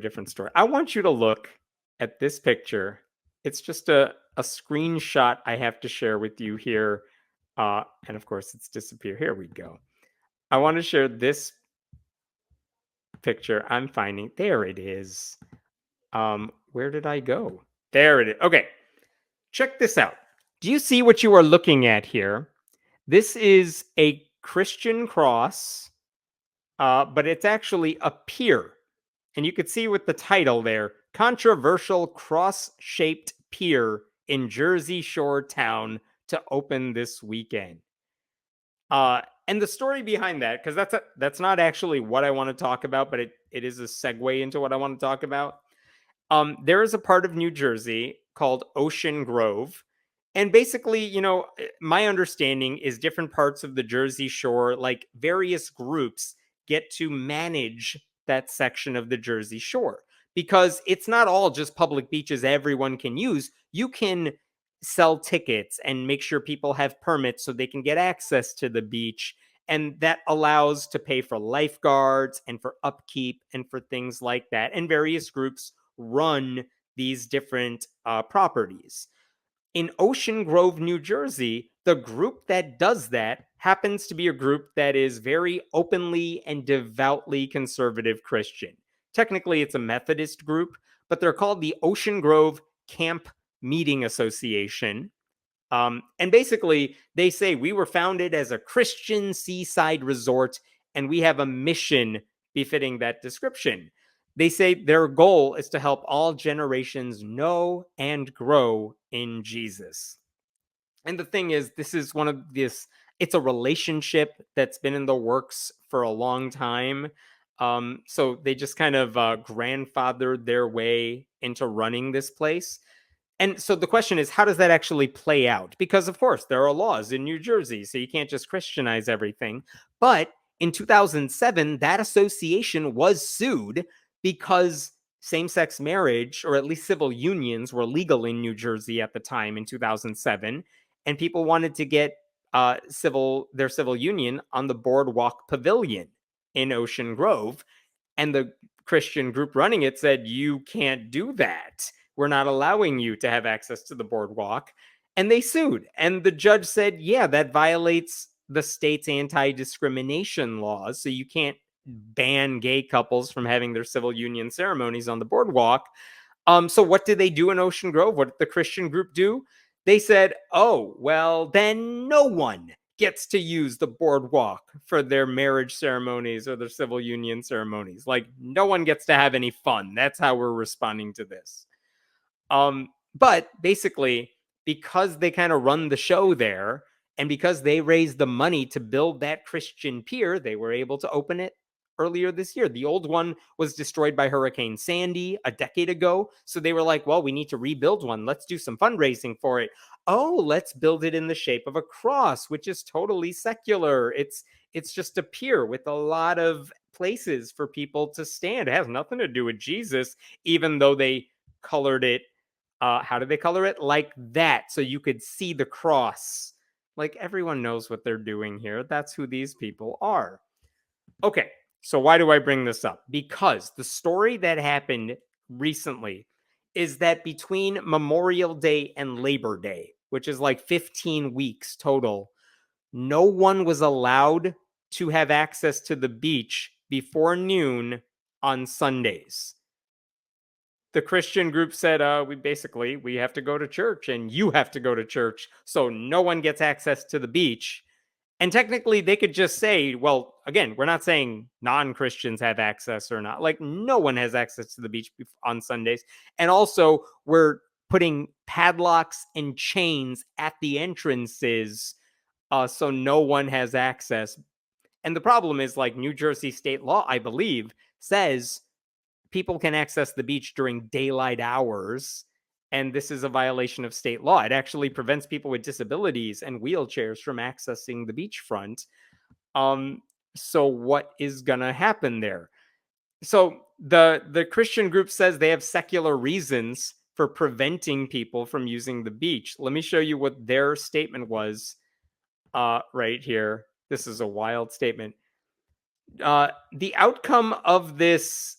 different story. I want you to look at this picture. It's just a screenshot I have to share with you here. And of course, it's disappear. Here we go. I want to share this picture I'm finding. There it is. Where did I go? There it is. Okay, check this out. Do you see what you are looking at here? This is a Christian cross, but it's actually a pier. And you could see with the title there, controversial cross-shaped pier in Jersey Shore town to open this weekend. And the story behind that, because that's not actually what I want to talk about, but it is a segue into what I want to talk about. There is a part of New Jersey called Ocean Grove. And basically, my understanding is different parts of the Jersey Shore, like various groups, get to manage that section of the Jersey Shore because it's not all just public beaches everyone can use. You can sell tickets and make sure people have permits so they can get access to the beach. And that allows to pay for lifeguards and for upkeep and for things like that. And various groups run these different properties. In Ocean Grove, New Jersey, the group that does that happens to be a group that is very openly and devoutly conservative Christian. Technically, it's a Methodist group, but they're called the Ocean Grove Camp Meeting Association. And basically, they say we were founded as a Christian seaside resort, and we have a mission befitting that description. They say their goal is to help all generations know and grow in Jesus. And the thing is, this is it's a relationship that's been in the works for a long time. So they just kind of grandfathered their way into running this place. And so the question is, how does that actually play out? Because, of course, there are laws in New Jersey, so you can't just Christianize everything. But in 2007, that association was sued because same-sex marriage, or at least civil unions, were legal in New Jersey at the time in 2007, and people wanted to get their civil union on the Boardwalk Pavilion in Ocean Grove, and the Christian group running it said, you can't do that. We're not allowing you to have access to the boardwalk. And they sued. And the judge said, yeah, that violates the state's anti-discrimination laws. So you can't ban gay couples from having their civil union ceremonies on the boardwalk. So what did they do in Ocean Grove? What did the Christian group do? They said, oh, well, then no one gets to use the boardwalk for their marriage ceremonies or their civil union ceremonies. Like, no one gets to have any fun. That's how we're responding to this. But basically, because they kind of run the show there, and because they raised the money to build that Christian pier, they were able to open it earlier this year. The old one was destroyed by Hurricane Sandy a decade ago. So they were like, well, we need to rebuild one. Let's do some fundraising for it. Oh, let's build it in the shape of a cross, which is totally secular. It's just a pier with a lot of places for people to stand. It has nothing to do with Jesus, even though they colored it. How did they color it? Like that. So you could see the cross. Like, everyone knows what they're doing here. That's who these people are. Okay. So why do I bring this up? Because the story that happened recently is that between Memorial Day and Labor Day, which is like 15 weeks total, no one was allowed to have access to the beach before noon on Sundays. The Christian group said, we have to go to church and you have to go to church. So no one gets access to the beach. And technically, they could just say, well, again, we're not saying non-Christians have access or not. Like, no one has access to the beach on Sundays. And also, we're putting padlocks and chains at the entrances so no one has access. And the problem is, like, New Jersey state law, I believe, says people can access the beach during daylight hours. And this is a violation of state law. It actually prevents people with disabilities and wheelchairs from accessing the beachfront. So what is going to happen there? So the Christian group says they have secular reasons for preventing people from using the beach. Let me show you what their statement was right here. This is a wild statement. The outcome of this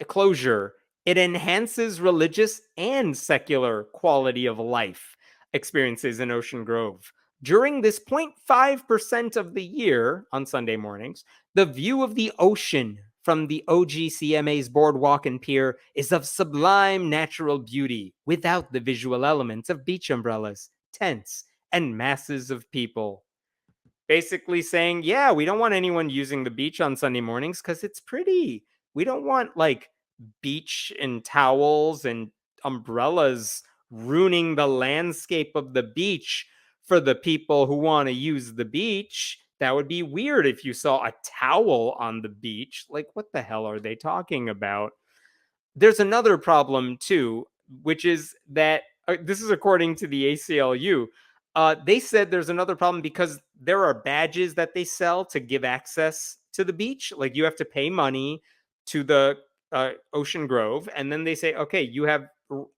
closure, it enhances religious and secular quality of life experiences in Ocean Grove. During this 0.5% of the year on Sunday mornings, the view of the ocean from the OGCMA's boardwalk and pier is of sublime natural beauty without the visual elements of beach umbrellas, tents, and masses of people. Basically saying, yeah, we don't want anyone using the beach on Sunday mornings because it's pretty. We don't want like beach and towels and umbrellas ruining the landscape of the beach for the people who want to use the beach. That would be weird if you saw a towel on the beach. Like, what the hell are they talking about? There's another problem too, which is that this is according to the ACLU. They said there's another problem because there are badges that they sell to give access to the beach. Like you have to pay money to the Ocean Grove, and then they say, okay, you have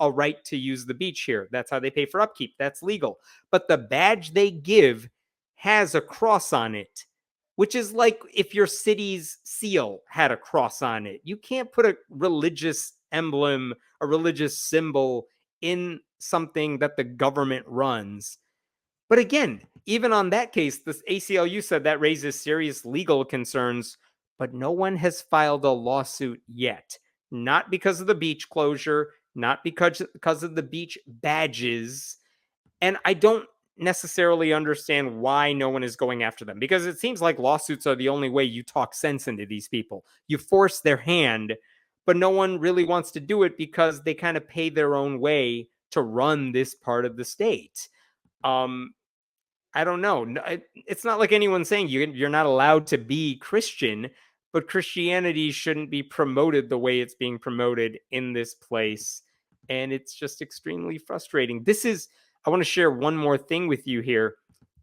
a right to use the beach here. That's how they pay for upkeep. That's legal. But the badge they give has a cross on it, which is like if your city's seal had a cross on it. You can't put a religious emblem, a religious symbol in something that the government runs. But again, even on that case, the ACLU said that raises serious legal concerns, but no one has filed a lawsuit yet. Not because of the beach closure, not because of the beach badges, and I don't necessarily understand why no one is going after them, because it seems like lawsuits are the only way you talk sense into these people. You force their hand, but no one really wants to do it because they kind of pay their own way to run this part of the state. Um, I don't know. It's not like anyone's saying you're not allowed to be Christian, but Christianity shouldn't be promoted the way it's being promoted in this place. And it's just extremely frustrating. I want to share one more thing with you here.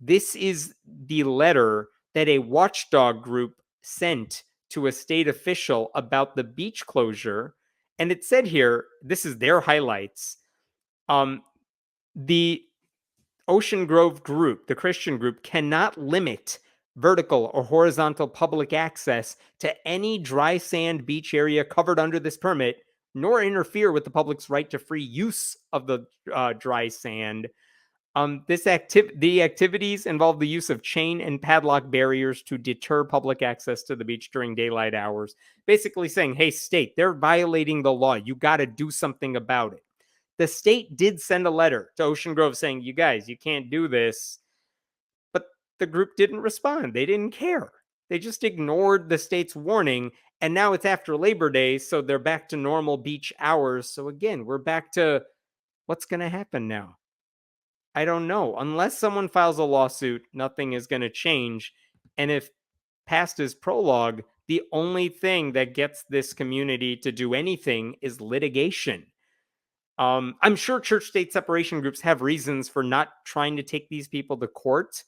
This is the letter that a watchdog group sent to a state official about the beach closure. And it said here, this is their highlights. The Ocean Grove group, the Christian group, cannot limit vertical or horizontal public access to any dry sand beach area covered under this permit, nor interfere with the public's right to free use of the dry sand. The activities involve the use of chain and padlock barriers to deter public access to the beach during daylight hours. Basically saying, hey, state, they're violating the law. You got to do something about it. The state did send a letter to Ocean Grove saying, you guys, you can't do this. But the group didn't respond. They didn't care. They just ignored the state's warning. And now it's after Labor Day, so they're back to normal beach hours. So again, we're back to what's going to happen now? I don't know. Unless someone files a lawsuit, nothing is going to change. And if past is prologue, the only thing that gets this community to do anything is litigation. I'm sure church-state separation groups have reasons for not trying to take these people to court.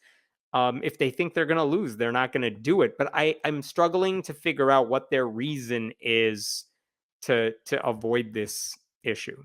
If they think they're going to lose, they're not going to do it. But I'm struggling to figure out what their reason is to avoid this issue.